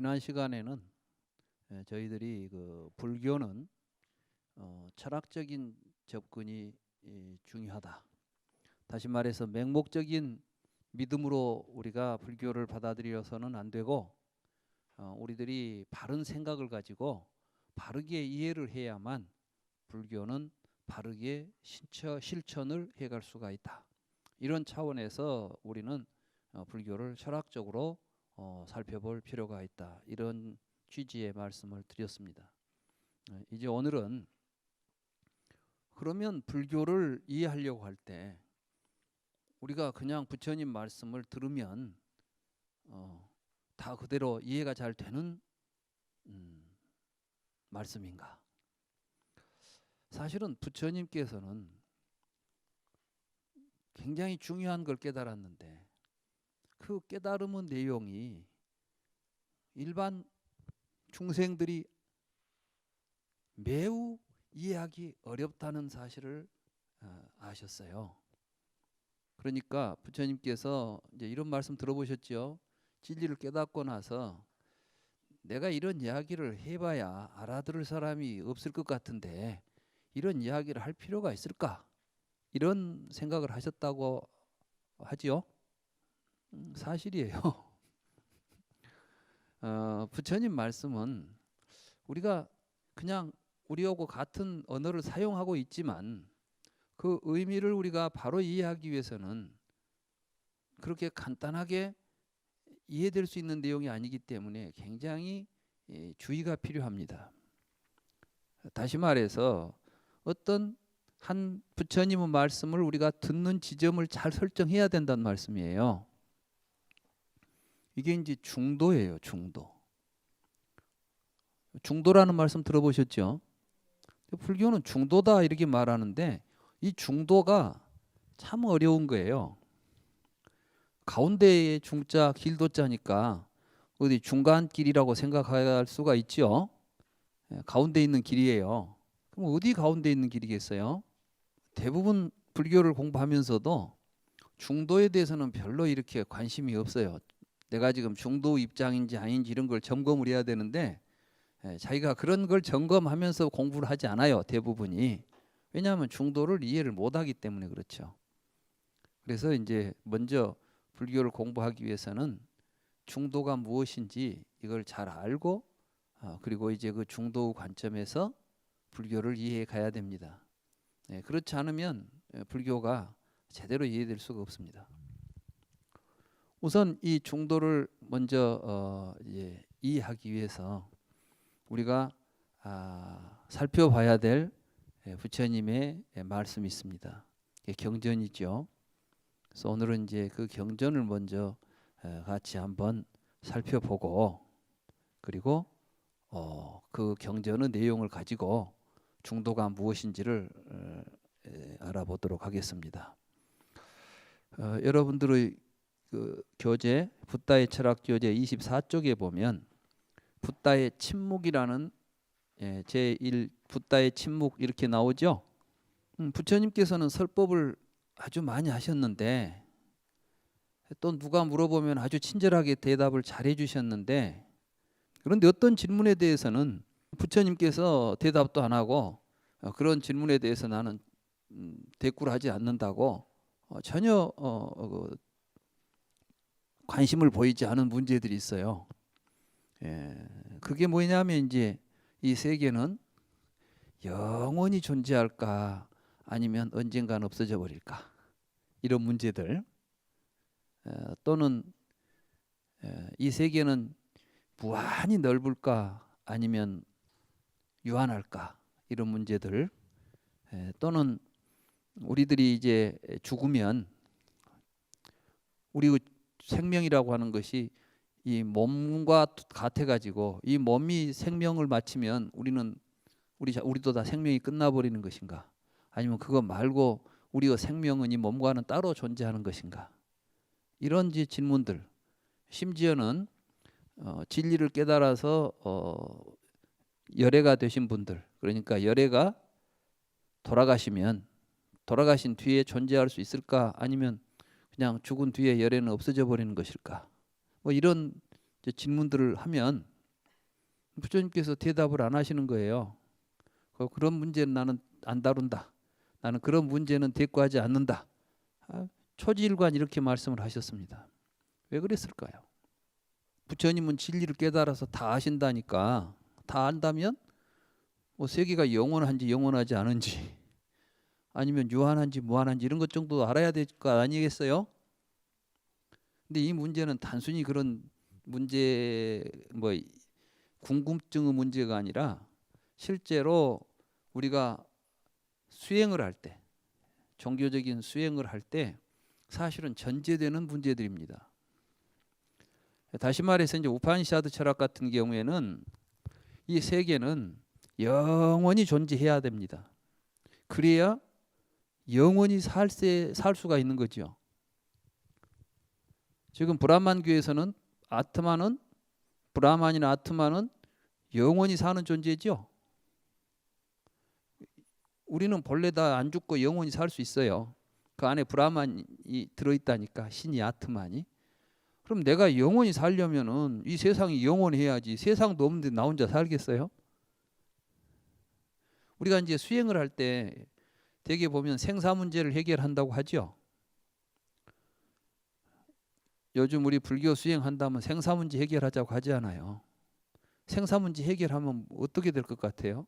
지난 시간에는 저희들이 그 불교는 철학적인 접근이 중요하다. 다시 말해서 맹목적인 믿음으로 우리가 불교를 받아들여서는 안 되고 우리들이 바른 생각을 가지고 바르게 이해를 해야만 불교는 바르게 실천을 해갈 수가 있다. 이런 차원에서 우리는 불교를 철학적으로 살펴볼 필요가 있다. 이런 취지의 말씀을 드렸습니다. 이제 오늘은 그러면 불교를 이해하려고 할 때 우리가 그냥 부처님 말씀을 들으면 다 그대로 이해가 잘 되는 말씀인가? 사실은 부처님께서는 굉장히 중요한 걸 깨달았는데 그 깨달음의 내용이 일반 중생들이 매우 이해하기 어렵다는 사실을 아셨어요. 그러니까 부처님께서 이제 이런 말씀 들어보셨죠? 진리를 깨닫고 나서 내가 이런 이야기를 해봐야 알아들을 사람이 없을 것 같은데 이런 이야기를 할 필요가 있을까? 이런 생각을 하셨다고 하지요. 사실이에요. 부처님 말씀은 우리가 그냥 우리하고 같은 언어를 사용하고 있지만 그 의미를 우리가 바로 이해하기 위해서는 그렇게 간단하게 이해될 수 있는 내용이 아니기 때문에 굉장히 주의가 필요합니다. 다시 말해서 어떤 한 부처님의 말씀을 우리가 듣는 지점을 잘 설정해야 된다는 말씀이에요. 이게 이제 중도예요, 중도. 중도라는 말씀 들어보셨죠? 불교는 중도다 이렇게 말하는데 이 중도가 참 어려운 거예요. 가운데에 중자 길도자니까 어디 중간길이라고 생각할 수가 있죠. 가운데 있는 길이에요. 그럼 어디 가운데 있는 길이겠어요? 대부분 불교를 공부하면서도 중도에 대해서는 별로 이렇게 관심이 없어요. 내가 지금 중도 입장인지 아닌지 이런 걸 점검을 해야 되는데 자기가 그런 걸 점검하면서 공부를 하지 않아요. 대부분이. 왜냐하면 중도를 이해를 못하기 때문에 그렇죠. 그래서 이제 먼저 불교를 공부하기 위해서는 중도가 무엇인지 이걸 잘 알고 그리고 이제 그 중도 관점에서 불교를 이해해 가야 됩니다. 그렇지 않으면 불교가 제대로 이해될 수가 없습니다. 우선 이 중도를 먼저 이해하기 위해서 우리가 살펴봐야 될 부처님의 말씀이 있습니다. 경전이죠. 그래서 오늘은 이제 그 경전을 먼저 같이 한번 살펴보고 그리고 그 경전의 내용을 가지고 중도가 무엇인지를 알아보도록 하겠습니다. 여러분들의 그 교재 붓다의 철학 교재 24쪽에 보면 붓다의 침묵이라는 제1 붓다의 침묵 이렇게 나오죠. 부처님께서는 설법을 아주 많이 하셨는데 또 누가 물어보면 아주 친절하게 대답을 잘해 주셨는데 그런데 어떤 질문에 대해서는 부처님께서 대답도 안 하고 그런 질문에 대해서 나는 대꾸를 하지 않는다고 전혀 관심을 보이지 않은 문제들이 있어요. 그게 뭐냐면 이제 이 세계는 영원히 존재할까 아니면 언젠간 없어져 버릴까 이런 문제들 또는 이 세계는 무한히 넓을까 아니면 유한할까 이런 문제들 또는 우리들이 이제 죽으면 우리 생명이라고 하는 것이 이 몸과 같아 가지고 이 몸이 생명을 마치면 우리도 다 생명이 끝나버리는 것인가? 아니면 그거 말고 우리의 생명은 이 몸과는 따로 존재하는 것인가? 이런 질문들. 심지어는 진리를 깨달아서 열애가 되신 분들, 그러니까 열애가 돌아가신 뒤에 존재할 수 있을까? 아니면 그냥 죽은 뒤에 열애는 없어져 버리는 것일까? 뭐 이런 질문들을 하면 부처님께서 대답을 안 하시는 거예요. 그런 문제는 나는 안 다룬다. 나는 그런 문제는 대꾸하지 않는다. 초지일관 이렇게 말씀을 하셨습니다. 왜 그랬을까요? 부처님은 진리를 깨달아서 다 아신다니까. 다 안다면 뭐 세계가 영원한지 영원하지 않은지 아니면 유한한지 무한한지 이런 것 정도 알아야 될 거 아니겠어요? 근데 이 문제는 단순히 그런 문제 뭐 궁금증의 문제가 아니라 실제로 우리가 수행을 할 때, 종교적인 수행을 할 때 사실은 전제되는 문제들입니다. 다시 말해서 이제 우파니샤드 철학 같은 경우에는 이 세계는 영원히 존재해야 됩니다. 그래야 영원히 살 수가 있는 거죠. 지금 브라만교에서는 브라만이나 아트마는 영원히 사는 존재죠. 우리는 본래 다 안 죽고 영원히 살 수 있어요. 그 안에 브라만이 들어있다니까, 신이 아트만이. 그럼 내가 영원히 살려면은 이 세상이 영원해야지. 세상도 없는데 나 혼자 살겠어요? 우리가 이제 수행을 할 때 대개 보면 생사 문제를 해결한다고 하죠. 요즘 우리 불교 수행한다면 생사 문제 해결하자고 하지 않아요. 생사 문제 해결하면 어떻게 될 것 같아요?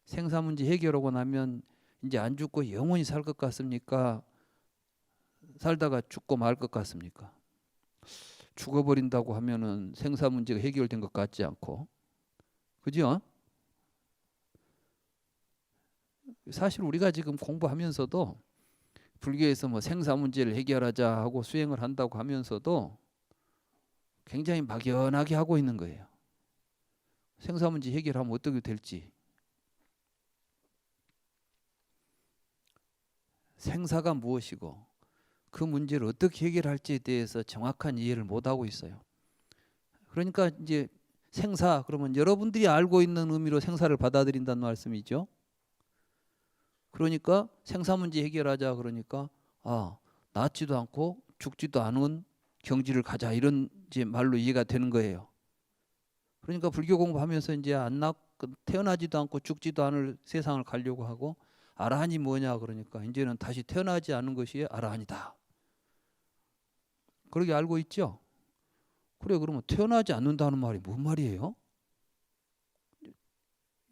생사 문제 해결하고 나면 이제 안 죽고 영원히 살 것 같습니까? 살다가 죽고 말 것 같습니까? 죽어버린다고 하면은 생사 문제가 해결된 것 같지 않고, 그죠? 사실 우리가 지금 공부하면서도 불교에서 뭐 생사 문제를 해결하자 하고 수행을 한다고 하면서도 굉장히 막연하게 하고 있는 거예요. 생사 문제 해결하면 어떻게 될지. 생사가 무엇이고 그 문제를 어떻게 해결할지에 대해서 정확한 이해를 못 하고 있어요. 그러니까 이제 생사 그러면 여러분들이 알고 있는 의미로 생사를 받아들인다는 말씀이죠. 그러니까 생사 문제 해결하자 그러니까 낫지도 않고 죽지도 않은 경지를 가자 이런 이제 말로 이해가 되는 거예요. 그러니까 불교 공부하면서 이제 태어나지도 않고 죽지도 않을 세상을 가려고 하고 아라한이 뭐냐 그러니까 이제는 다시 태어나지 않은 것이 아라한이다. 그렇게 알고 있죠? 그래 그러면 태어나지 않는다는 말이 뭔 말이에요?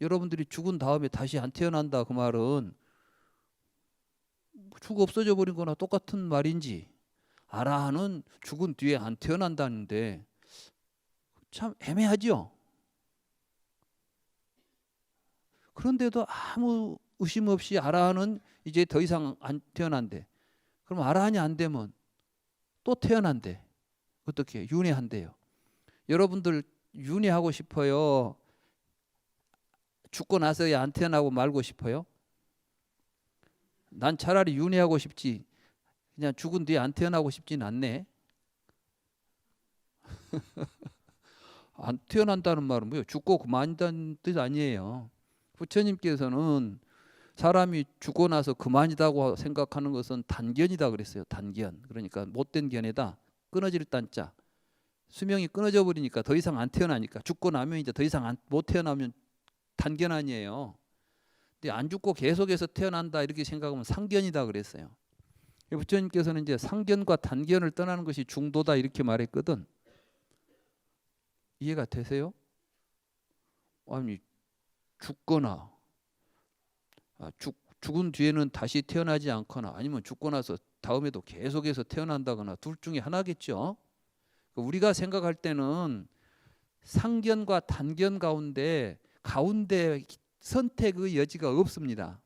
여러분들이 죽은 다음에 다시 안 태어난다 그 말은 죽어 없어져 버린 거나 똑같은 말인지 아라한은 죽은 뒤에 안 태어난다는데 참 애매하죠? 그런데도 아무 의심 없이 아라한은 이제 더 이상 안 태어난대. 그럼 아라한이 안 되면 또 태어난대. 어떻게 윤회한대요. 여러분들 윤회하고 싶어요? 죽고 나서야 안 태어나고 말고 싶어요? 난 차라리 윤회하고 싶지 그냥 죽은 뒤에 안 태어나고 싶진 않네. 안 태어난다는 말은 뭐예요? 죽고 그만이라는 뜻 아니에요. 부처님께서는 사람이 죽고 나서 그만이라고 생각하는 것은 단견이다 그랬어요. 단견. 그러니까 못된 견해다. 끊어질 딴자. 수명이 끊어져 버리니까 더 이상 안 태어나니까 죽고 나면 이제 더 이상 못 태어나면 단견 아니에요. 근데 안 죽고 계속해서 태어난다 이렇게 생각하면 상견이다 그랬어요. 부처님께서는 이제 상견과 단견을 떠나는 것이 중도다 이렇게 말했거든. 이해가 되세요? 아니 죽거나 죽은 뒤에는 다시 태어나지 않거나 아니면 죽고 나서 다음에도 계속해서 태어난다거나 둘 중에 하나겠죠. 우리가 생각할 때는 상견과 단견 가운데 선택의 여지가 없습니다.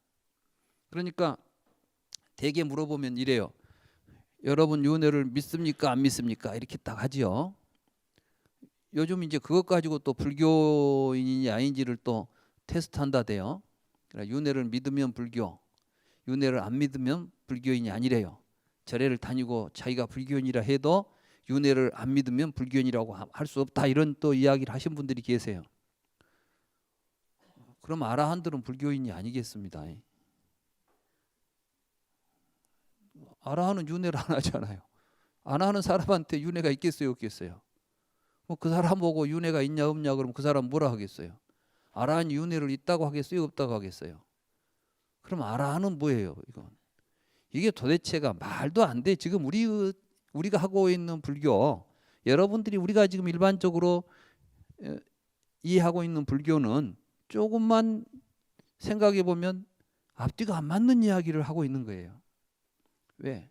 그러니까 대개 물어보면 이래요. 여러분 윤회를 믿습니까? 안 믿습니까? 이렇게 딱 하지요. 요즘 이제 그것 가지고 또 불교인이 아닌지를 또 테스트한다대요. 윤회를 믿으면 불교, 윤회를 안 믿으면 불교인이 아니래요. 절에를 다니고 자기가 불교인이라 해도 윤회를 안 믿으면 불교인이라고 할 수 없다 이런 또 이야기를 하신 분들이 계세요. 그럼 아라한들은 불교인이 아니겠습니다. 아라한은 윤회를 안 하잖아요. 안 하는 사람한테 윤회가 있겠어요 없겠어요? 뭐 그 사람 보고 윤회가 있냐 없냐 그러면 그 사람 뭐라 하겠어요? 아라한이 윤회를 있다고 하겠어요? 없다고 하겠어요? 그럼 아라한은 뭐예요? 이게 도대체가 말도 안 돼. 지금 우리가 하고 있는 불교, 여러분들이 우리가 지금 일반적으로 이해하고 있는 불교는 조금만 생각해 보면 앞뒤가 안 맞는 이야기를 하고 있는 거예요. 왜?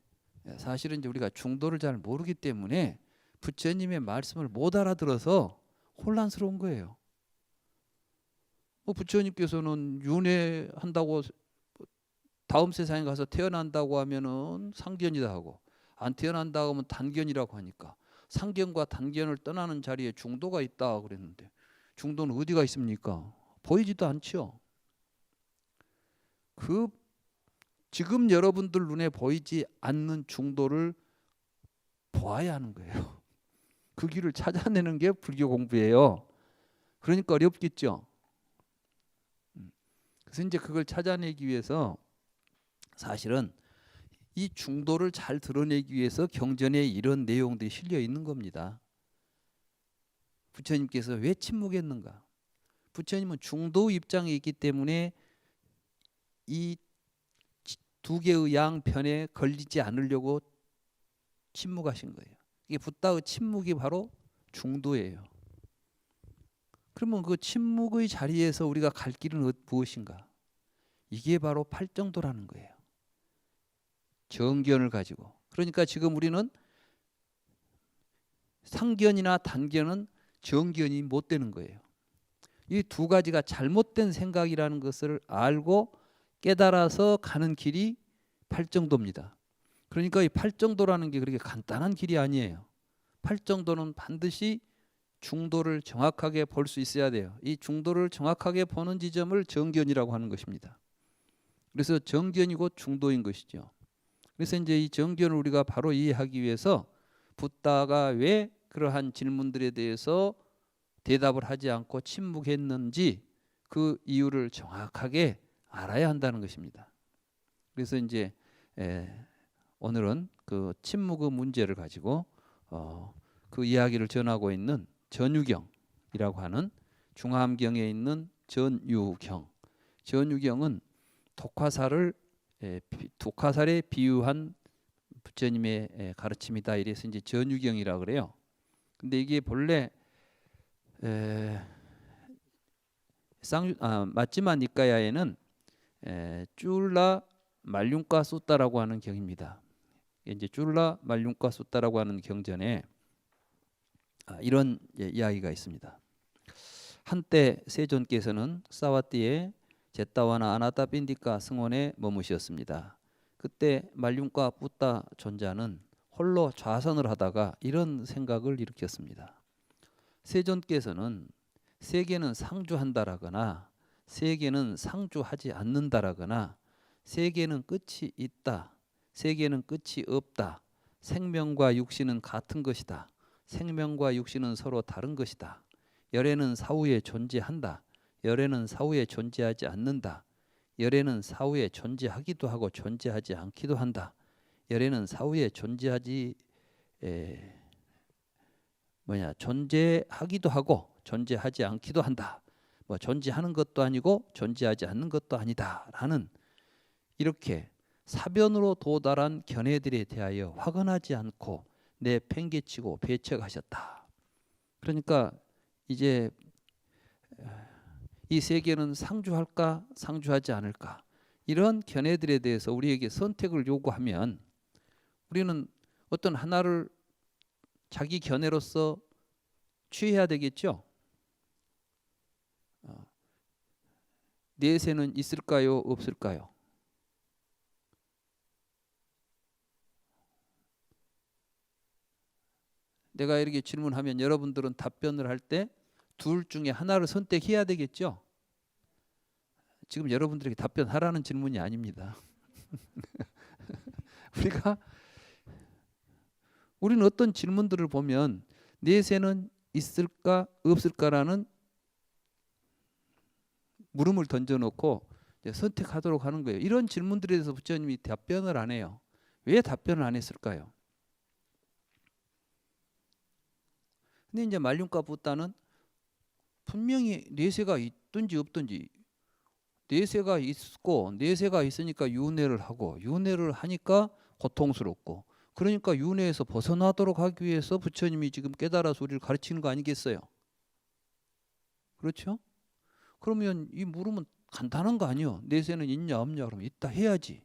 사실은 이제 우리가 중도를 잘 모르기 때문에 부처님의 말씀을 못 알아들어서 혼란스러운 거예요. 뭐 부처님께서는 윤회한다고 다음 세상에 가서 태어난다고 하면은 상견이다 하고 안 태어난다고 하면 단견이라고 하니까 상견과 단견을 떠나는 자리에 중도가 있다 그랬는데 중도는 어디가 있습니까? 보이지도 않죠. 그 지금 여러분들 눈에 보이지 않는 중도를 보아야 하는 거예요. 그 길을 찾아내는 게 불교 공부예요. 그러니까 어렵겠죠. 그래서 이제 그걸 찾아내기 위해서 사실은 이 중도를 잘 드러내기 위해서 경전에 이런 내용들이 실려 있는 겁니다. 부처님께서 왜 침묵했는가? 부처님은 중도 입장에 있기 때문에 이 두 개의 양편에 걸리지 않으려고 침묵하신 거예요. 이게 붓다의 침묵이 바로 중도예요. 그러면 그 침묵의 자리에서 우리가 갈 길은 무엇인가? 이게 바로 팔정도라는 거예요. 정견을 가지고. 그러니까 지금 우리는 상견이나 단견은 정견이 못 되는 거예요. 이 두 가지가 잘못된 생각이라는 것을 알고 깨달아서 가는 길이 팔정도입니다. 그러니까 이 팔정도라는 게 그렇게 간단한 길이 아니에요. 팔정도는 반드시 중도를 정확하게 볼 수 있어야 돼요. 이 중도를 정확하게 보는 지점을 정견이라고 하는 것입니다. 그래서 정견이 곧 중도인 것이죠. 그래서 이제 이 정견을 우리가 바로 이해하기 위해서 붓다가 왜 그러한 질문들에 대해서 대답을 하지 않고 침묵했는지 그 이유를 정확하게 알아야 한다는 것입니다. 그래서 이제 오늘은 그 침묵의 문제를 가지고 그 이야기를 전하고 있는 전유경이라고 하는 중암경에 있는 전유경. 전유경은 독화살에 비유한 부처님의 가르침이다. 이래서 이제 전유경이라고 그래요. 근데 이게 본래 마찌마 니까야에는 쫄라 말륜과 숫다라고 하는 경입니다. 이제 쫄라 말륜과 숫다라고 하는 경전에 이런 이야기가 있습니다. 한때 세존께서는 사와띠의 제따와나 아나타 빈디카 승원에 머무셨습니다. 그때 말륜과 붓다 존자는 홀로 좌선을 하다가 이런 생각을 일으켰습니다. 세존께서는 세계는 상주한다라거나 세계는 상주하지 않는다라거나 세계는 끝이 있다, 세계는 끝이 없다, 생명과 육신은 같은 것이다, 생명과 육신은 서로 다른 것이다, 열애는 사후에 존재한다, 열애는 사후에 존재하지 않는다, 열애는 사후에 존재하기도 하고 존재하지 않기도 한다, 열애는 사후에 존재하기도 하고 존재하지 않기도 한다. 뭐 존재하는 것도 아니고 존재하지 않는 것도 아니다라는 이렇게 사변으로 도달한 견해들에 대하여 화관하지 않고 내팽개치고 배척하셨다. 그러니까 이제 이 세계는 상주할까 상주하지 않을까 이런 견해들에 대해서 우리에게 선택을 요구하면 우리는 어떤 하나를 자기 견해로서 취해야 되겠죠. 내세는 있을까요? 없을까요? 내가 이렇게 질문하면 여러분들은 답변을 할 때 둘 중에 하나를 선택해야 되겠죠. 지금 여러분들에게 답변하라는 질문이 아닙니다. 우리는 어떤 질문들을 보면 내세는 있을까 없을까라는 물음을 던져놓고 선택하도록 하는 거예요. 이런 질문들에 대해서 부처님이 답변을 안 해요. 왜 답변을 안 했을까요? 근데 이제 말륜과 붓다는 분명히 내세가 있든지 없든지, 내세가 있고 내세가 있으니까 윤회를 하고 윤회를 하니까 고통스럽고, 그러니까 윤회에서 벗어나도록 하기 위해서 부처님이 지금 깨달아서 우리를 가르치는 거 아니겠어요? 그렇죠? 그러면 이 물으면 간단한 거 아니요? 내세는 있냐 없냐? 그러면 있다 해야지.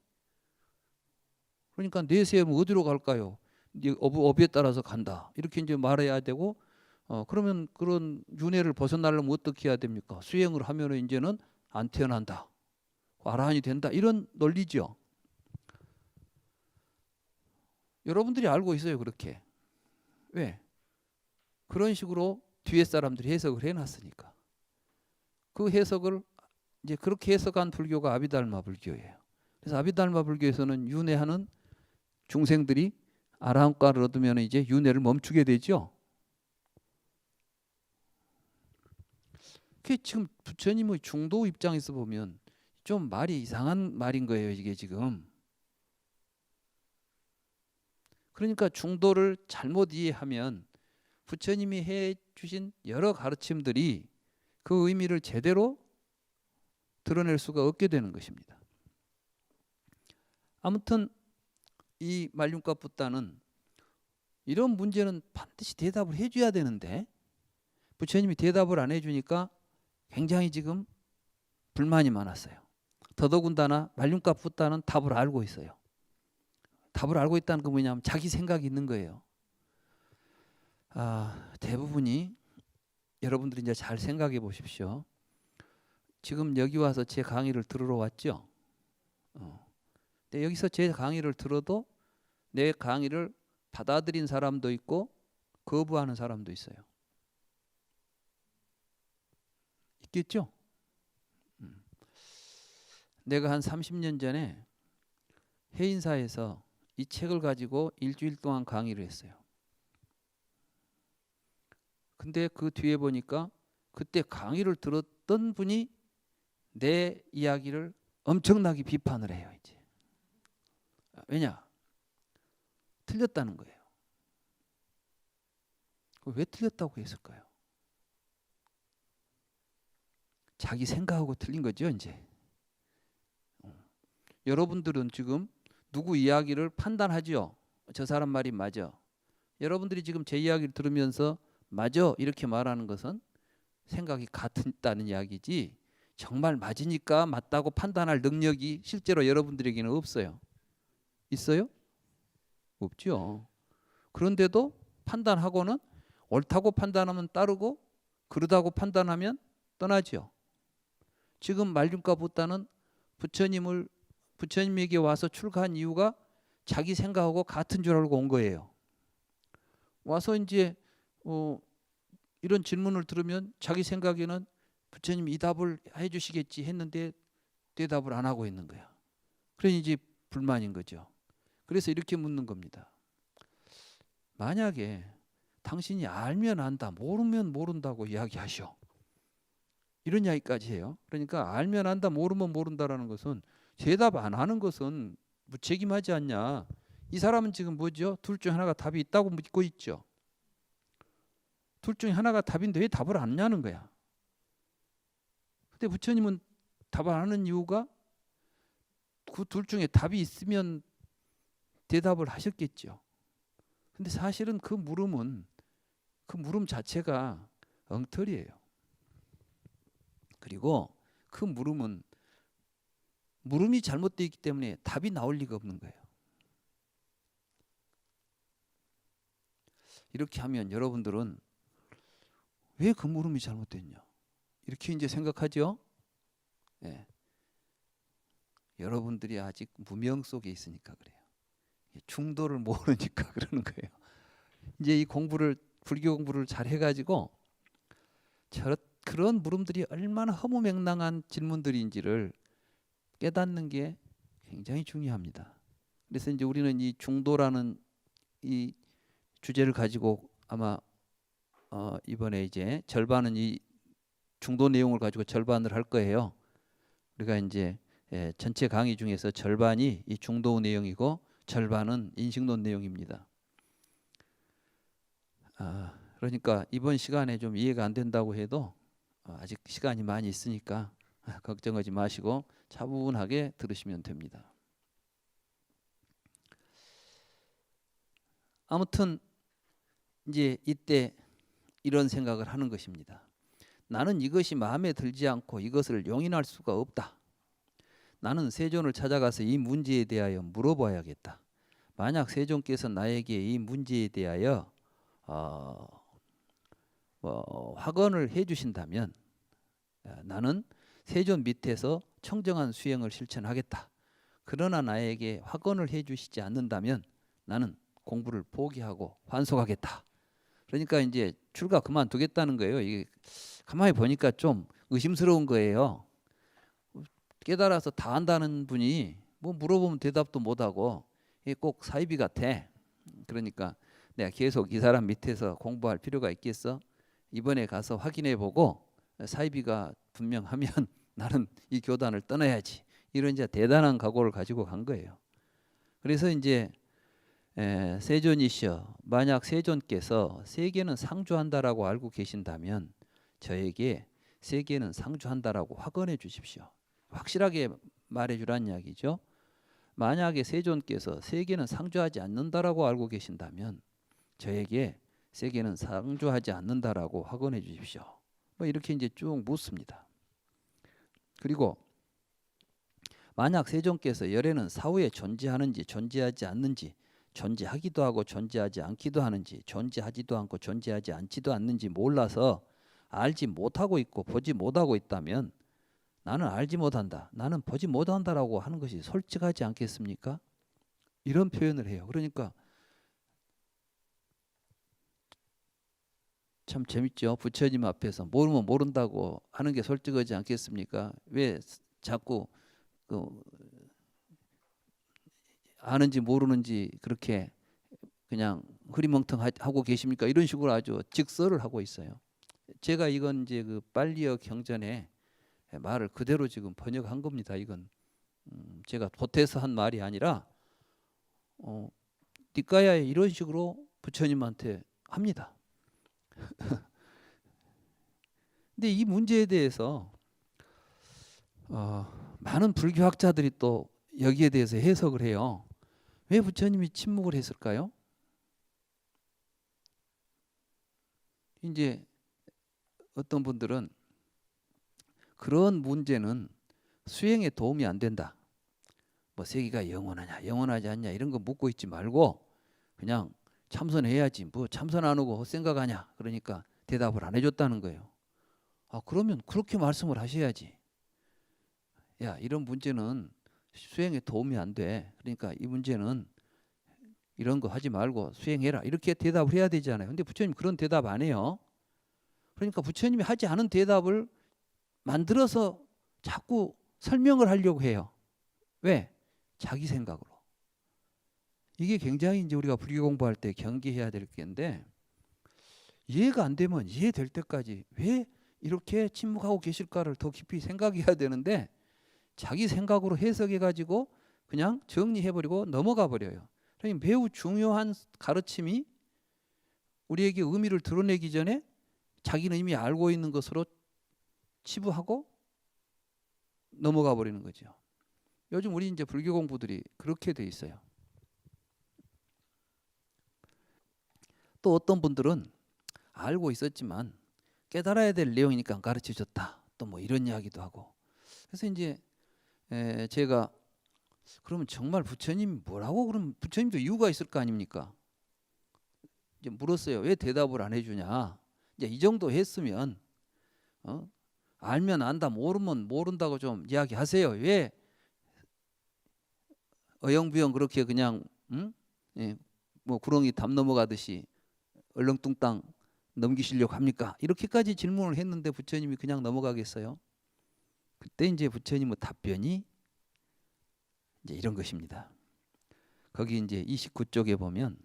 그러니까 내세는 어디로 갈까요? 업에 따라서 간다. 이렇게 이제 말해야 되고, 그러면 그런 윤회를 벗어나려면 어떻게 해야 됩니까? 수행을 하면은 이제는 안 태어난다, 아라한이 된다, 이런 논리죠. 여러분들이 알고 있어요, 그렇게. 왜? 그런 식으로 뒤에 사람들이 해석을 해놨으니까. 그 해석을 이제 그렇게 해석한 불교가 아비달마 불교예요. 그래서 아비달마 불교에서는 윤회하는 중생들이 아라한과를 얻으면 이제 윤회를 멈추게 되죠. 그게 지금 부처님의 중도 입장에서 보면 좀 말이 이상한 말인 거예요, 이게 지금. 그러니까 중도를 잘못 이해하면 부처님이 해주신 여러 가르침들이 그 의미를 제대로 드러낼 수가 없게 되는 것입니다. 아무튼 이 말륜과 붓다는 이런 문제는 반드시 대답을 해줘야 되는데 부처님이 대답을 안 해주니까 굉장히 지금 불만이 많았어요. 더더군다나 말륜과 붓다는 답을 알고 있어요. 답을 알고 있다는 건 뭐냐면 자기 생각이 있는 거예요. 대부분이 여러분들이 이제 잘 생각해 보십시오. 지금 여기 와서 제 강의를 들으러 왔죠. 근데 여기서 제 강의를 들어도 내 강의를 받아들인 사람도 있고 거부하는 사람도 있어요. 있겠죠? 내가 한 30년 전에 해인사에서 이 책을 가지고 일주일 동안 강의를 했어요. 근데 그 뒤에 보니까 그때 강의를 들었던 분이 내 이야기를 엄청나게 비판을 해요, 이제. 왜냐? 틀렸다는 거예요. 왜 틀렸다고 했을까요? 자기 생각하고 틀린 거죠, 이제. 여러분들은 지금 누구 이야기를 판단하죠? 저 사람 말이 맞아. 여러분들이 지금 제 이야기를 들으면서 맞아 이렇게 말하는 것은 생각이 같다는 이야기지, 정말 맞으니까 맞다고 판단할 능력이 실제로 여러분들에게는 없어요. 있어요? 없죠. 그런데도 판단하고는 옳다고 판단하면 따르고 그러다고 판단하면 떠나죠. 지금 말륜과 붓다는 부처님에게 와서 출가한 이유가 자기 생각하고 같은 줄 알고 온 거예요. 와서 이제 이런 질문을 들으면 자기 생각에는 부처님이 이 답을 해주시겠지 했는데 대답을 안 하고 있는 거야. 그러니 이제 불만인 거죠. 그래서 이렇게 묻는 겁니다. 만약에 당신이 알면 안다, 모르면 모른다고 이야기하시오, 이런 이야기까지 해요. 그러니까 알면 안다, 모르면 모른다라는 것은 대답 안 하는 것은 무책임하지 않냐. 이 사람은 지금 뭐죠? 둘 중 하나가 답이 있다고 믿고 있죠. 둘 중에 하나가 답인데 왜 답을 안 하냐는 거야. 근데 부처님은 답을 안 하는 이유가 그 둘 중에 답이 있으면 대답을 하셨겠죠. 근데 사실은 그 물음 자체가 엉터리예요. 그리고 그 물음이 잘못되어 있기 때문에 답이 나올 리가 없는 거예요. 이렇게 하면 여러분들은 왜 그 물음이 잘못됐냐, 이렇게 이제 생각하죠. 네. 여러분들이 아직 무명 속에 있으니까 그래요. 중도를 모르니까 그러는 거예요. 이제 이 불교 공부를 잘 해가지고 그런 물음들이 얼마나 허무맹랑한 질문들인지를 깨닫는 게 굉장히 중요합니다. 그래서 이제 우리는 이 중도라는 이 주제를 가지고 아마 이번에 이제 절반은 이 중도 내용을 가지고 절반을 할 거예요. 우리가 이제 전체 강의 중에서 절반이 이 중도 내용이고 절반은 인식론 내용입니다. 그러니까 이번 시간에 좀 이해가 안 된다고 해도 아직 시간이 많이 있으니까 걱정하지 마시고 차분하게 들으시면 됩니다. 아무튼 이제 이때 이런 생각을 하는 것입니다. 나는 이것이 마음에 들지 않고 이것을 용인할 수가 없다. 나는 세존을 찾아가서 이 문제에 대하여 물어봐야겠다. 만약 세존께서 나에게 이 문제에 대하여 확언을 해주신다면 나는 세존 밑에서 청정한 수행을 실천하겠다. 그러나 나에게 확언을 해주시지 않는다면 나는 공부를 포기하고 환속하겠다. 그러니까 이제 출가 그만두겠다는 거예요. 이게 가만히 보니까 좀 의심스러운 거예요. 깨달아서 다 안다는 분이 뭐 물어보면 대답도 못하고 이게 꼭 사이비 같아. 그러니까 내가 계속 이 사람 밑에서 공부할 필요가 있겠어? 이번에 가서 확인해보고 사이비가 분명하면 나는 이 교단을 떠나야지. 이런 이제 대단한 각오를 가지고 간 거예요. 그래서 이제 세존이시여, 만약 세존께서 세계는 상주한다라고 알고 계신다면 저에게 세계는 상주한다라고 확언해 주십시오. 확실하게 말해 주란 이야기죠. 만약에 세존께서 세계는 상주하지 않는다라고 알고 계신다면 저에게 세계는 상주하지 않는다라고 확언해 주십시오. 뭐 이렇게 이제 쭉 묻습니다. 그리고 만약 세존께서 열애는 사후에 존재하는지 존재하지 않는지, 존재하기도 하고 존재하지 않기도 하는지, 존재하지도 않고 존재하지 않지도 않는지 몰라서 알지 못하고 있고 보지 못하고 있다면 나는 알지 못한다, 나는 보지 못한다라고 하는 것이 솔직하지 않겠습니까? 이런 표현을 해요. 그러니까 참 재밌죠. 부처님 앞에서 모르면 모른다고 하는 게 솔직하지 않겠습니까? 왜 자꾸 아는지 모르는지 그렇게 그냥 흐리멍텅하고 계십니까? 이런 식으로 아주 직설을 하고 있어요. 제가 이건 이제 그 빨리어 경전에 말을 그대로 지금 번역한 겁니다. 이건 제가 보태서 한 말이 아니라 니까야에 이런 식으로 부처님한테 합니다. 근데 이 문제에 대해서 많은 불교학자들이 또 여기에 대해서 해석을 해요. 왜 부처님이 침묵을 했을까요? 이제 어떤 분들은 그런 문제는 수행에 도움이 안 된다. 뭐 세계가 영원하냐 영원하지 않냐 이런 거 묻고 있지 말고 그냥 참선해야지. 뭐 참선 안 하고 헛생각하냐. 그러니까 대답을 안 해줬다는 거예요. 그러면 그렇게 말씀을 하셔야지. 야, 이런 문제는 수행에 도움이 안 돼. 그러니까 이 문제는 이런 거 하지 말고 수행해라. 이렇게 대답을 해야 되잖아요. 근데 부처님 그런 대답 안 해요. 그러니까 부처님이 하지 않은 대답을 만들어서 자꾸 설명을 하려고 해요. 왜? 자기 생각으로. 이게 굉장히 이제 우리가 불교 공부할 때 경계해야 될 게인데 이해가 안 되면 이해될 때까지 왜 이렇게 침묵하고 계실까를 더 깊이 생각해야 되는데 자기 생각으로 해석해가지고 그냥 정리해버리고 넘어가 버려요. 그러니 매우 중요한 가르침이 우리에게 의미를 드러내기 전에 자기는 이미 알고 있는 것으로 치부하고 넘어가 버리는 거죠. 요즘 우리 이제 불교 공부들이 그렇게 돼 있어요. 또 어떤 분들은 알고 있었지만 깨달아야 될 내용이니까 가르쳐 줬다. 또 뭐 이런 이야기도 하고. 그래서 이제 제가 그러면 정말 부처님이 뭐라고 그러면 부처님도 이유가 있을 거 아닙니까? 이제 물었어요. 왜 대답을 안 해주냐? 이제 이 정도 했으면 알면 안다, 모르면 모른다고 좀 이야기하세요. 왜 어영부영 그렇게 그냥 뭐 구렁이 담 넘어가듯이 얼렁뚱땅 넘기시려고 합니까? 이렇게까지 질문을 했는데 부처님이 그냥 넘어가겠어요? 그때 이제 부처님의 답변이 이제 이런 것입니다. 거기 이제 29쪽에 보면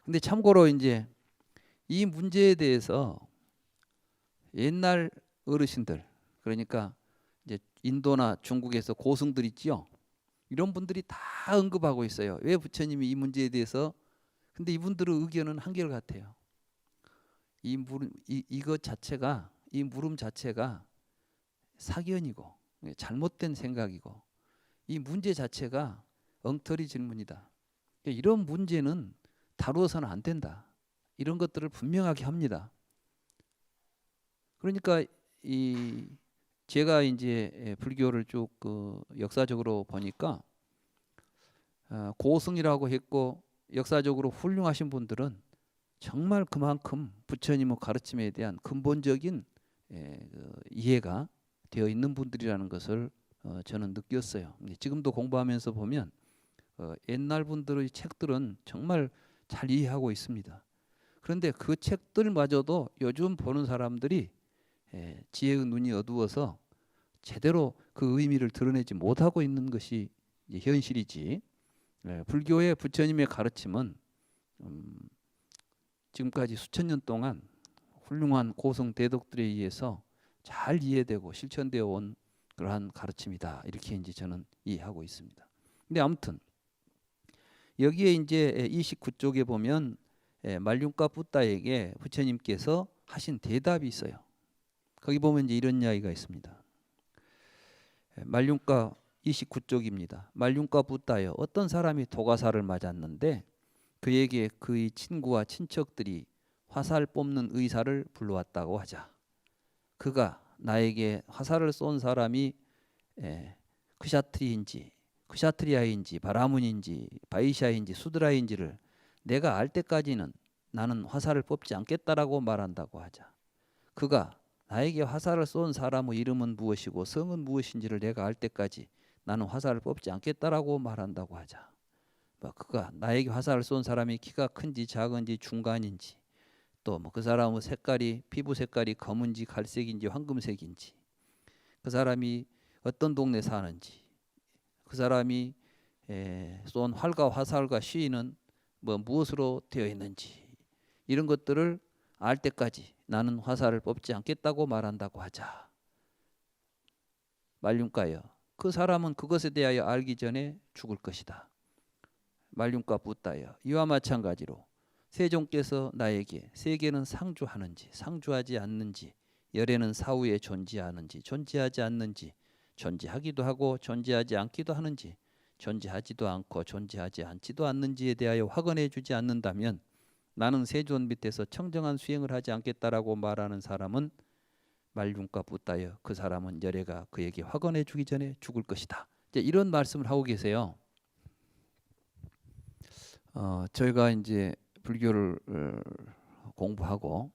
근데 참고로 이제 이 문제에 대해서 옛날 어르신들 그러니까 이제 인도나 중국에서 고승들 있지요. 이런 분들이 다 언급하고 있어요. 왜 부처님이 이 문제에 대해서 근데 이분들의 의견은 한결같아요. 이것 자체가, 이 물음 자체가 사견이고 잘못된 생각이고 이 문제 자체가 엉터리 질문이다. 이런 문제는 다루어서는 안 된다. 이런 것들을 분명하게 합니다. 그러니까 제가 이제 불교를 쭉 역사적으로 보니까 고승이라고 했고 역사적으로 훌륭하신 분들은 정말 그만큼 부처님의 가르침에 대한 근본적인 이해가 되어 있는 분들이라는 것을 저는 느꼈어요. 지금도 공부하면서 보면 옛날 분들의 책들은 정말 잘 이해하고 있습니다. 그런데 그 책들마저도 요즘 보는 사람들이 지혜의 눈이 어두워서 제대로 그 의미를 드러내지 못하고 있는 것이 현실이지. 불교의 부처님의 가르침은 지금까지 수천 년 동안 훌륭한 고성 대덕들에 의해서 잘 이해되고 실천되어 온 그러한 가르침이다. 이렇게 이제 저는 이해하고 있습니다. 근데 아무튼 여기에 이제 29쪽에 보면 말륜가 붓다에게 부처님께서 하신 대답이 있어요. 거기 보면 이제 이런 이야기가 있습니다. 말륜가 29쪽입니다. 말륜가 붓다여, 어떤 사람이 도가사를 맞았는데 그에게 그의 친구와 친척들이 화살 뽑는 의사를 불러왔다고 하자. 그가 나에게 화살을 쏜 사람이 크샤트리아인지 바라문인지 바이샤인지 수드라인지를 내가 알 때까지는 나는 화살을 뽑지 않겠다라고 말한다고 하자. 그가 나에게 화살을 쏜 사람의 이름은 무엇이고 성은 무엇인지를 내가 알 때까지 나는 화살을 뽑지 않겠다라고 말한다고 하자. 그가 나에게 화살을 쏜 사람이 키가 큰지 작은지 중간인지 또 그 사람의 색깔이 피부 색깔이 검은지 갈색인지 황금색인지 그 사람이 어떤 동네 사는지 그 사람이 쏜 활과 화살과 시인은 무엇으로 되어 있는지 이런 것들을 알 때까지 나는 화살을 뽑지 않겠다고 말한다고 하자. 말륜가여, 그 사람은 그것에 대하여 알기 전에 죽을 것이다. 말륜가 붓다여, 이와 마찬가지로 세종께서 나에게 세계는 상주하는지 상주하지 않는지 열애는 사후에 존재하는지 존재하지 않는지 존재하기도 하고 존재하지 않기도 하는지 존재하지도 않고 존재하지 않지도 않는지에 대하여 확언해 주지 않는다면 나는 세존 밑에서 청정한 수행을 하지 않겠다라고 말하는 사람은 말륜가 붓다여, 그 사람은 열애가 그에게 확언해 주기 전에 죽을 것이다. 이제 이런 말씀을 하고 계세요. 저희가 이제 불교를 공부하고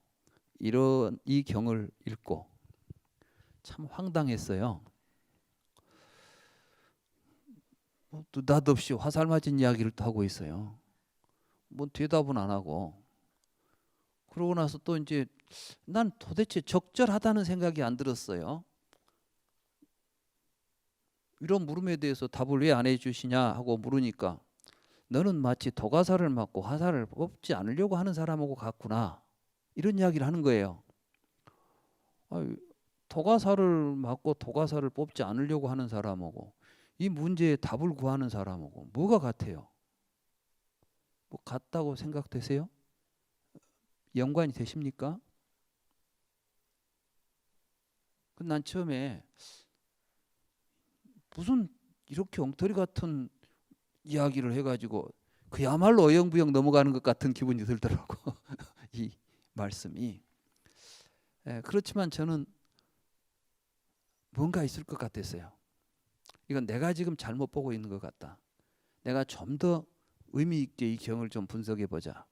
이런 이 경을 읽고 참 황당했어요. 느닷없이 화살 맞은 이야기를 또 하고 있어요. 대답은 안 하고. 그러고 나서 또 이제 난 도대체 적절하다는 생각이 안 들었어요. 이런 물음에 대해서 답을 왜 안 해주시냐 하고 물으니까 너는 마치 도가사를 맞고 화살을 뽑지 않으려고 하는 사람하고 같구나. 이런 이야기를 하는 거예요. 도가사를 맞고 도가사를 뽑지 않으려고 하는 사람하고 이 문제에 답을 구하는 사람하고 뭐가 같아요? 같다고 생각되세요? 연관이 되십니까? 난 처음에 무슨 이렇게 엉터리 같은 이야기를 해가지고 그야말로 어영부영 넘어가는 것 같은 기분이 들더라고. 이 말씀이. 그렇지만 저는 뭔가 있을 것 같았어요. 이건 내가 지금 잘못 보고 있는 것 같다. 내가 좀 더 의미 있게 이 경을 좀 분석해 보자.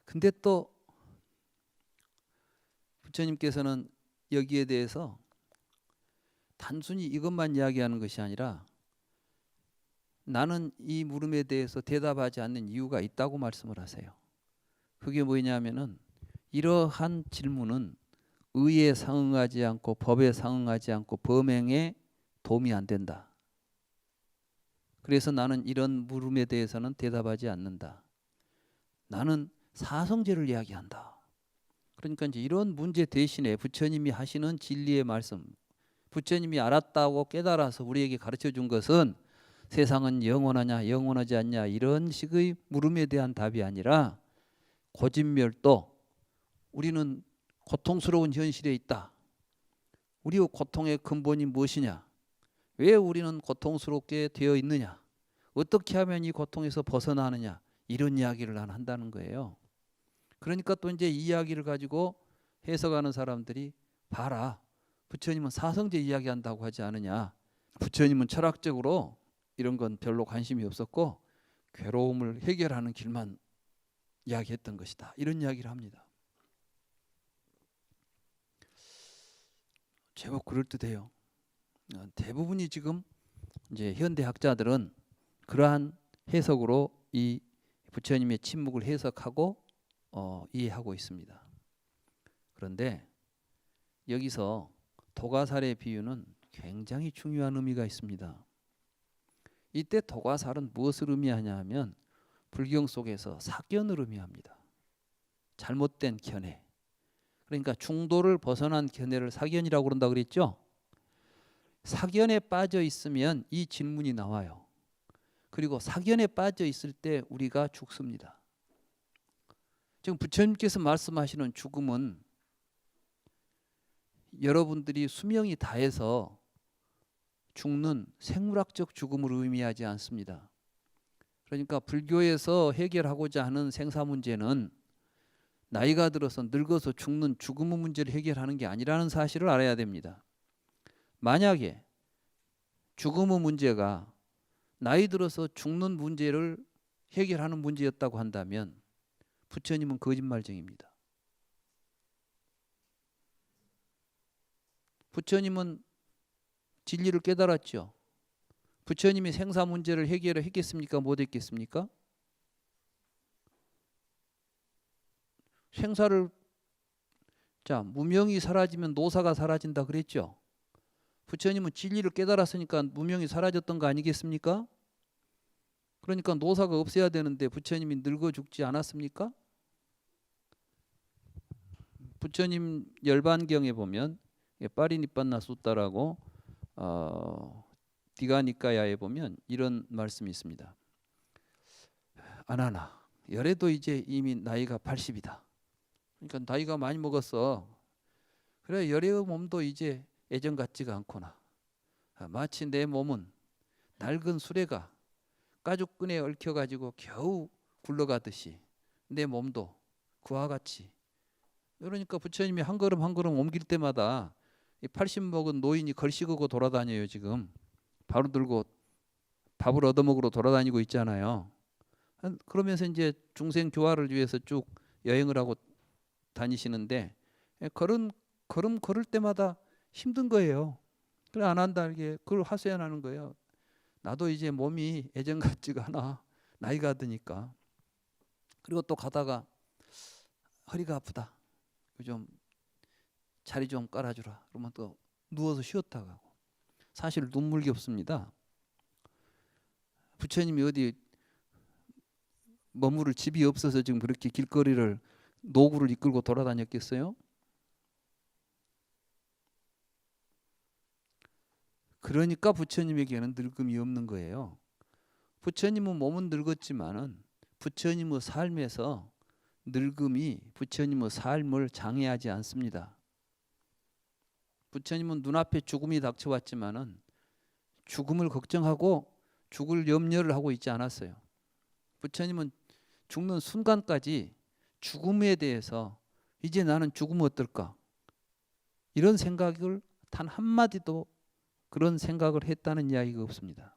근데 또 부처님께서는 여기에 대해서 단순히 이것만 이야기하는 것이 아니라 나는 이 물음에 대해서 대답하지 않는 이유가 있다고 말씀을 하세요. 그게 뭐냐면은 이러한 질문은 의에 상응하지 않고 법에 상응하지 않고 범행에 도움이 안 된다. 그래서 나는 이런 물음에 대해서는 대답하지 않는다. 나는 사성제를 이야기한다. 그러니까 이제 이런 문제 대신에 부처님이 하시는 진리의 말씀, 부처님이 알았다고 깨달아서 우리에게 가르쳐 준 것은 세상은 영원하냐 영원하지 않냐 이런 식의 물음에 대한 답이 아니라 고진멸도 우리는 고통스러운 현실에 있다. 우리의 고통의 근본이 무엇이냐? 왜 우리는 고통스럽게 되어 있느냐? 어떻게 하면 이 고통에서 벗어나느냐? 이런 이야기를 난 한다는 거예요. 그러니까 또 이제 이 이야기를 가지고 해석하는 사람들이 봐라. 부처님은 사성제 이야기한다고 하지 않느냐. 부처님은 철학적으로 이런 건 별로 관심이 없었고 괴로움을 해결하는 길만 이야기했던 것이다. 이런 이야기를 합니다. 제법 그럴듯해요. 대부분이 지금 이제 현대 학자들은 그러한 해석으로 이 부처님의 침묵을 해석하고 이해하고 있습니다. 그런데 여기서 도가살의 비유는 굉장히 중요한 의미가 있습니다. 이때 도가살은 무엇을 의미하냐 하면 불경 속에서 사견을 의미합니다. 잘못된 견해. 그러니까 중도를 벗어난 견해를 사견이라고 그런다 그랬죠. 사견에 빠져 있으면 이 질문이 나와요. 그리고 사견에 빠져 있을 때 우리가 죽습니다. 지금 부처님께서 말씀하시는 죽음은 여러분들이 수명이 다해서 죽는 생물학적 죽음을 의미하지 않습니다. 그러니까 불교에서 해결하고자 하는 생사 문제는 나이가 들어서 늙어서 죽는 죽음의 문제를 해결하는 게 아니라는 사실을 알아야 됩니다. 만약에 죽음의 문제가 나이 들어서 죽는 문제를 해결하는 문제였다고 한다면 부처님은 거짓말쟁입니다. 부처님은 진리를 깨달았죠. 부처님이 생사 문제를 해결을 했겠습니까? 못 했겠습니까? 생사를 무명이 사라지면 노사가 사라진다 그랬죠. 부처님은 진리를 깨달았으니까 무명이 사라졌던 거 아니겠습니까? 그러니까 노사가 없어야 되는데 부처님이 늙어 죽지 않았습니까? 부처님 열반경에 보면 파리니빤나 숫다라고 디가니까야에 보면 이런 말씀이 있습니다. 아나나 열애도 이제 이미 나이가 80이다. 그러니까 나이가 많이 먹었어. 그래 열애의 몸도 이제 예전 같지가 않구나. 마치 내 몸은 낡은 수레가 가죽끈에 얽혀가지고 겨우 굴러가듯이 내 몸도 그와 같이. 그러니까 부처님이 한 걸음 한 걸음 옮길 때마다 80 먹은 노인이 걸식하고 돌아다녀요. 지금 바로 들고 밥을 얻어먹으러 돌아다니고 있잖아요. 그러면서 이제 중생 교화를 위해서 쭉 여행을 하고 다니시는데 걸음 걸을 때마다 힘든 거예요. 그래 안 한다 이게 그걸 하소연하는 거예요. 나도 이제 몸이 예전 같지가 않아. 나이가 드니까. 그리고 또 가다가 허리가 아프다. 좀 자리 좀 깔아주라. 그러면 또 누워서 쉬었다 가고. 사실 눈물겹습니다. 부처님이 어디 머무를 집이 없어서 지금 그렇게 길거리를 노구를 이끌고 돌아다녔겠어요? 그러니까 부처님에게는 늙음이 없는 거예요. 부처님은 몸은 늙었지만은 부처님의 삶에서 늙음이 부처님의 삶을 장애하지 않습니다. 부처님은 눈앞에 죽음이 닥쳐왔지만은 죽음을 걱정하고 죽을 염려를 하고 있지 않았어요. 부처님은 죽는 순간까지 죽음에 대해서 이제 나는 죽으면 어떨까? 이런 생각을 단 한마디도 그런 생각을 했다는 이야기가 없습니다.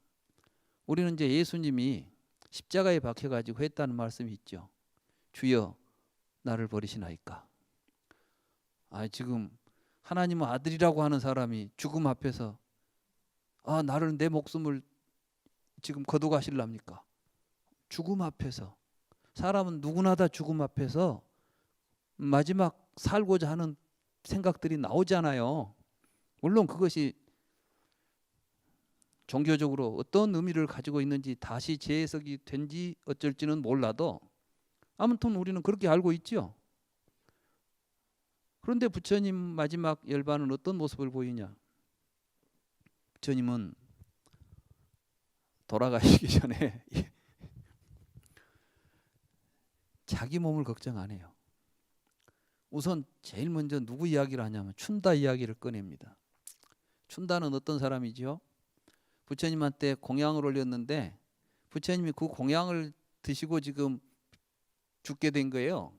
우리는 이제 예수님이 십자가에 박혀가지고 했다는 말씀이 있죠. 주여 나를 버리시나이까. 지금 하나님의 아들이라고 하는 사람이 죽음 앞에서 나를 내 목숨을 지금 거둬가실랍니까? 죽음 앞에서 사람은 누구나 다 죽음 앞에서 마지막 살고자 하는 생각들이 나오잖아요. 물론 그것이 종교적으로 어떤 의미를 가지고 있는지 다시 재해석이 된지 어쩔지는 몰라도 아무튼 우리는 그렇게 알고 있죠. 그런데 부처님 마지막 열반은 어떤 모습을 보이냐? 부처님은 돌아가시기 전에 자기 몸을 걱정 안 해요. 우선 제일 먼저 누구 이야기를 하냐면 춘다 이야기를 꺼냅니다. 춘다는 어떤 사람이죠? 부처님한테 공양을 올렸는데 부처님이 그 공양을 드시고 지금 죽게 된 거예요.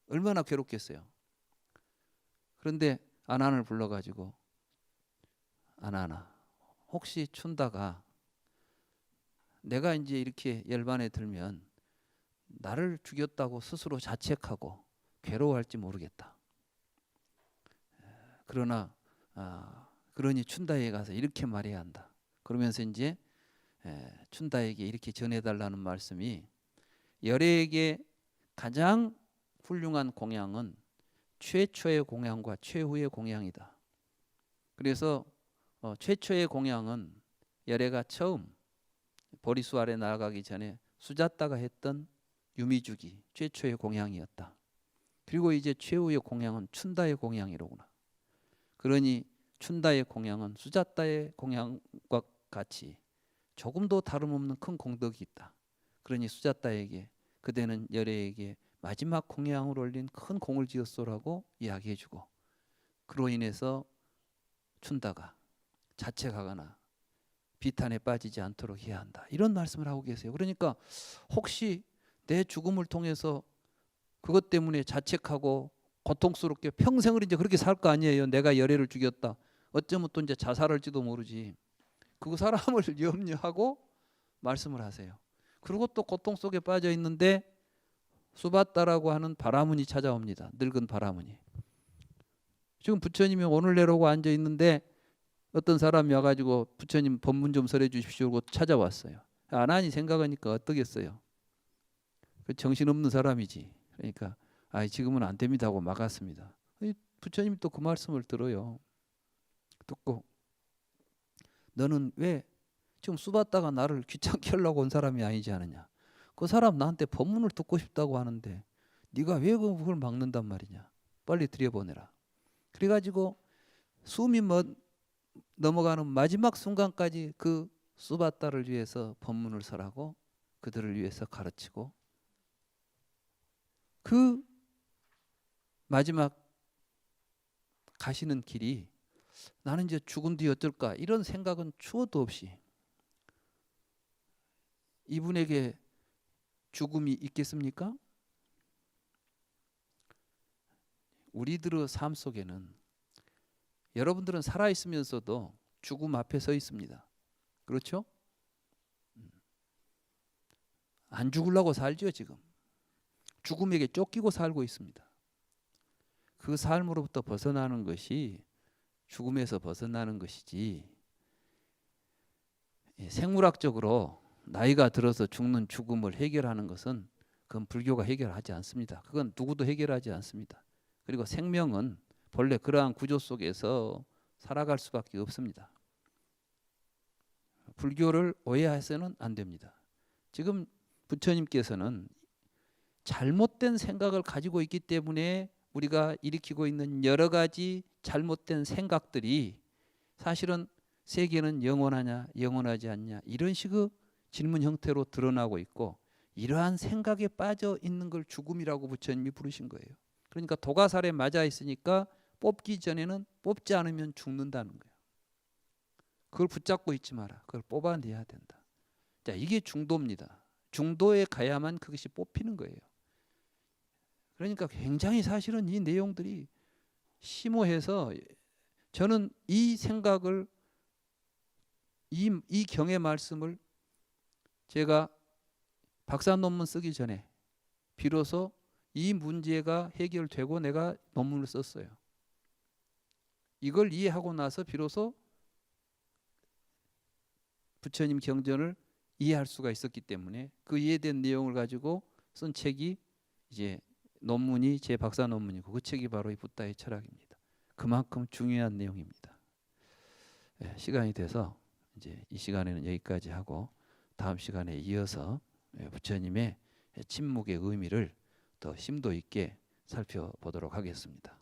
얼마나 괴롭겠어요. 그런데 아난을 불러가지고 아난아, 혹시 춘다가 내가 이제 이렇게 열반에 들면 나를 죽였다고 스스로 자책하고 괴로워할지 모르겠다. 그러나 그러니 춘다에 가서 이렇게 말해야 한다. 그러면서 이제 춘다에게 이렇게 전해달라는 말씀이, 열애에게 가장 훌륭한 공양은 최초의 공양과 최후의 공양이다. 그래서 최초의 공양은 열애가 처음 보리수 아래 나아가기 전에 수자따가 했던 유미주기 최초의 공양이었다. 그리고 이제 최후의 공양은 춘다의 공양이로구나. 그러니 춘다의 공양은 수자따의 공양과 같이 조금도 다름없는 큰 공덕이 있다. 그러니 수자따에게 그대는 열애에게 마지막 공양을 올린 큰 공을 지었소라고 이야기해주고, 그로 인해서 춘다가 자책하거나 비탄에 빠지지 않도록 해야 한다. 이런 말씀을 하고 계세요. 그러니까 혹시 내 죽음을 통해서 그것 때문에 자책하고 고통스럽게 평생을 이제 그렇게 살 거 아니에요. 내가 열애를 죽였다. 어쩌면 또 이제 자살할지도 모르지. 그 사람을 염려하고 말씀을 하세요. 그리고 또 고통 속에 빠져 있는데 수바따라고 하는 바라문이 찾아옵니다. 늙은 바라문이. 지금 부처님이 오늘 내려고 앉아 있는데 어떤 사람이 와가지고 부처님 법문 좀 설해 주십시오 하고 찾아왔어요. 아난이 생각하니까 어떠겠어요? 그 정신없는 사람이지. 그러니까 지금은 안 됩니다 하고 막았습니다. 부처님이 또 그 말씀을 들어요. 듣고 너는 왜 지금 수바따가 나를 귀찮게 하려고 온 사람이 아니지 않느냐. 그 사람 나한테 법문을 듣고 싶다고 하는데 네가 왜 그걸 막는단 말이냐. 빨리 들여보내라. 그래가지고 숨이 넘어가는 마지막 순간까지 그 수바따를 위해서 법문을 설하고 그들을 위해서 가르치고, 그 마지막 가시는 길이 나는 이제 죽은 뒤 어쩔까 이런 생각은 추워도 없이, 이분에게 죽음이 있겠습니까? 우리들의 삶 속에는 여러분들은 살아있으면서도 죽음 앞에 서 있습니다. 그렇죠? 안 죽으려고 살죠. 지금 죽음에게 쫓기고 살고 있습니다. 그 삶으로부터 벗어나는 것이 죽음에서 벗어나는 것이지, 생물학적으로 나이가 들어서 죽는 죽음을 해결하는 것은 그건 불교가 해결하지 않습니다. 그건 누구도 해결하지 않습니다. 그리고 생명은 본래 그러한 구조 속에서 살아갈 수밖에 없습니다. 불교를 오해해서는 안 됩니다. 지금 부처님께서는 잘못된 생각을 가지고 있기 때문에 우리가 일으키고 있는 여러 가지 잘못된 생각들이 사실은 세계는 영원하냐 영원하지 않냐 이런 식의 질문 형태로 드러나고 있고, 이러한 생각에 빠져 있는 걸 죽음이라고 부처님이 부르신 거예요. 그러니까 도가살에 맞아 있으니까 뽑기 전에는 뽑지 않으면 죽는다는 거예요. 그걸 붙잡고 있지 마라. 그걸 뽑아내야 된다. 자, 이게 중도입니다. 중도에 가야만 그것이 뽑히는 거예요. 그러니까 굉장히 사실은 이 내용들이 심오해서 저는 이 생각을 이 경의 말씀을 제가 박사 논문 쓰기 전에 비로소 이 문제가 해결되고 내가 논문을 썼어요. 이걸 이해하고 나서 비로소 부처님 경전을 이해할 수가 있었기 때문에 그 이해된 내용을 가지고 쓴 책이 이제 논문이 제 박사 논문이고, 그 책이 바로 이 붓다의 철학입니다. 그만큼 중요한 내용입니다. 시간이 돼서 이제 이 시간에는 여기까지 하고 다음 시간에 이어서 부처님의 침묵의 의미를 더 심도 있게 살펴보도록 하겠습니다.